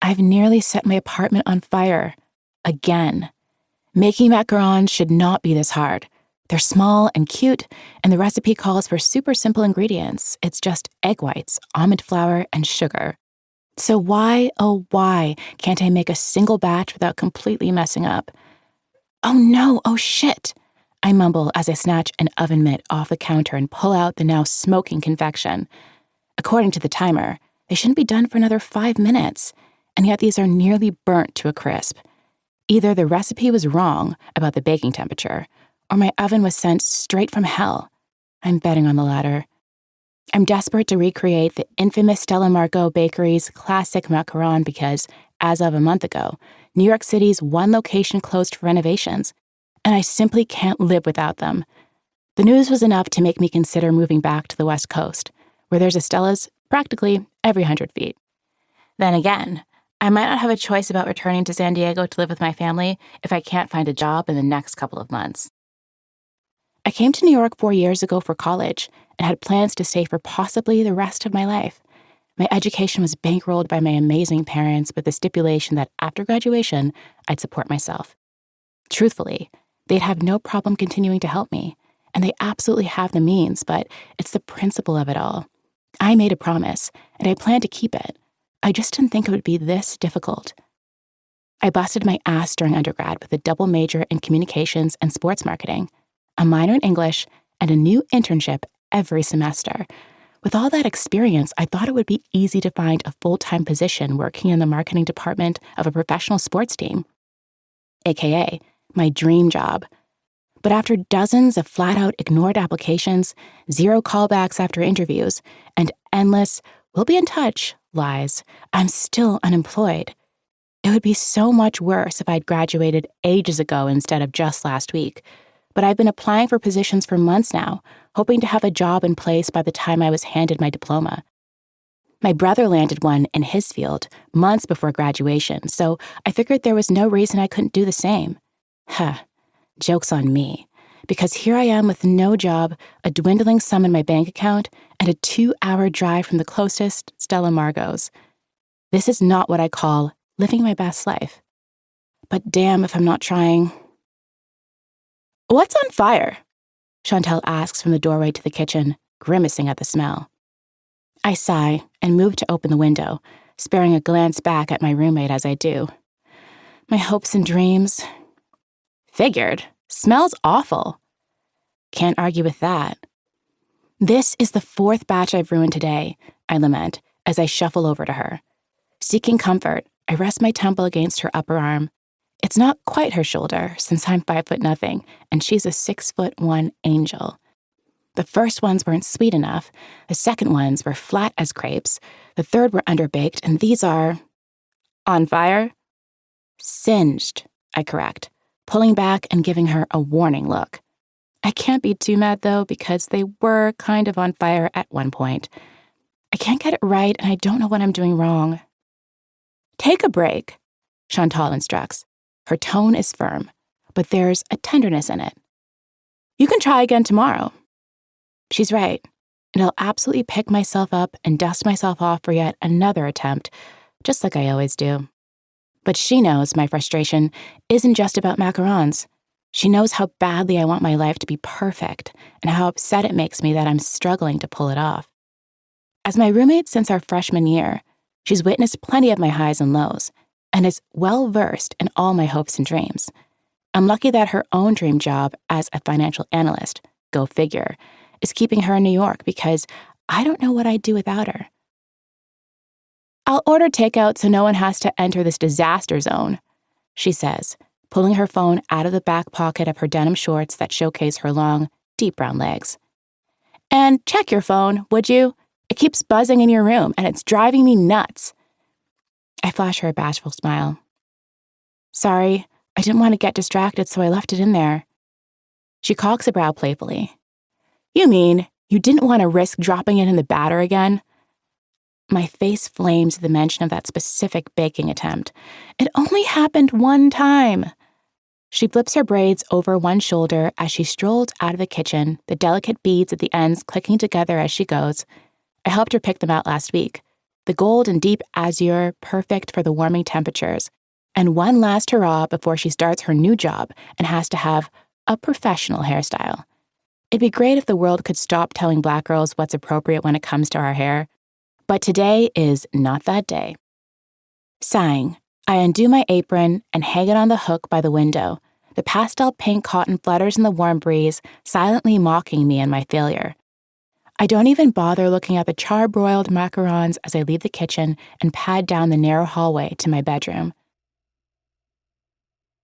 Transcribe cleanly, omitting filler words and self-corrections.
I've nearly set my apartment on fire. Again. Making macarons should not be this hard. They're small and cute, and the recipe calls for super simple ingredients. It's just egg whites, almond flour, and sugar. So why, oh why, can't I make a single batch without completely messing up? Oh no, oh shit, I mumble as I snatch an oven mitt off the counter and pull out the now smoking confection. According to the timer, they shouldn't be done for another 5 minutes, and yet these are nearly burnt to a crisp. Either the recipe was wrong about the baking temperature, or my oven was sent straight from hell. I'm betting on the latter. I'm desperate to recreate the infamous Stella Marco Bakery's classic macaron because, as of a month ago, New York City's one location closed for renovations, and I simply can't live without them. The news was enough to make me consider moving back to the West Coast, where there's a Stella's practically every 100 feet. Then again, I might not have a choice about returning to San Diego to live with my family if I can't find a job in the next couple of months. I came to New York 4 years ago for college and had plans to stay for possibly the rest of my life. My education was bankrolled by my amazing parents with the stipulation that after graduation, I'd support myself. Truthfully, they'd have no problem continuing to help me, and they absolutely have the means, but it's the principle of it all. I made a promise, and I plan to keep it. I just didn't think it would be this difficult. I busted my ass during undergrad with a double major in communications and sports marketing, a minor in English, and a new internship every semester. With all that experience, I thought it would be easy to find a full-time position working in the marketing department of a professional sports team, aka my dream job. But after dozens of flat-out ignored applications, 0 callbacks after interviews, and endless "we'll be in touch" lies, I'm still unemployed. It would be so much worse if I'd graduated ages ago instead of just last week. But I've been applying for positions for months now, hoping to have a job in place by the time I was handed my diploma. My brother landed one in his field months before graduation, so I figured there was no reason I couldn't do the same. Joke's on me, because here I am with no job, a dwindling sum in my bank account, and a 2-hour drive from the closest Stella Margot's. This is not what I call living my best life. But damn if I'm not trying. "What's on fire?" Chantel asks from the doorway to the kitchen, grimacing at the smell. I sigh and move to open the window, sparing a glance back at my roommate as I do. My hopes and dreams. Figured. Smells awful. Can't argue with that. This is the 4th batch I've ruined today, I lament as I shuffle over to her. Seeking comfort, I rest my temple against her upper arm. It's not quite her shoulder, since I'm 5'0", and she's a 6'1" angel. The first ones weren't sweet enough, the second ones were flat as crepes, the third were underbaked, and these are... on fire? Singed, I correct, pulling back and giving her a warning look. I can't be too mad, though, because they were kind of on fire at one point. I can't get it right, and I don't know what I'm doing wrong. "Take a break," Chantal instructs. Her tone is firm, but there's a tenderness in it. "You can try again tomorrow." She's right, and I'll absolutely pick myself up and dust myself off for yet another attempt, just like I always do. But she knows my frustration isn't just about macarons. She knows how badly I want my life to be perfect and how upset it makes me that I'm struggling to pull it off. As my roommate since our freshman year, she's witnessed plenty of my highs and lows, and is well-versed in all my hopes and dreams. I'm lucky that her own dream job as a financial analyst, go figure, is keeping her in New York because I don't know what I'd do without her. "I'll order takeout so no one has to enter this disaster zone," she says, pulling her phone out of the back pocket of her denim shorts that showcase her long, deep brown legs. "And check your phone, would you? It keeps buzzing in your room, and it's driving me nuts." I flash her a bashful smile. "Sorry, I didn't want to get distracted, so I left it in there." She cocks a brow playfully. "You mean you didn't want to risk dropping it in the batter again?" My face flames at the mention of that specific baking attempt. It only happened one time. She flips her braids over one shoulder as she strolls out of the kitchen, the delicate beads at the ends clicking together as she goes. I helped her pick them out last week. the gold and deep azure perfect for the warming temperatures, and one last hurrah before she starts her new job and has to have a professional hairstyle. It'd be great if the world could stop telling Black girls what's appropriate when it comes to our hair, but today is not that day. Sighing, I undo my apron and hang it on the hook by the window. The pastel pink cotton flutters in the warm breeze, silently mocking me and my failure. I don't even bother looking at the charbroiled macarons as I leave the kitchen and pad down the narrow hallway to my bedroom.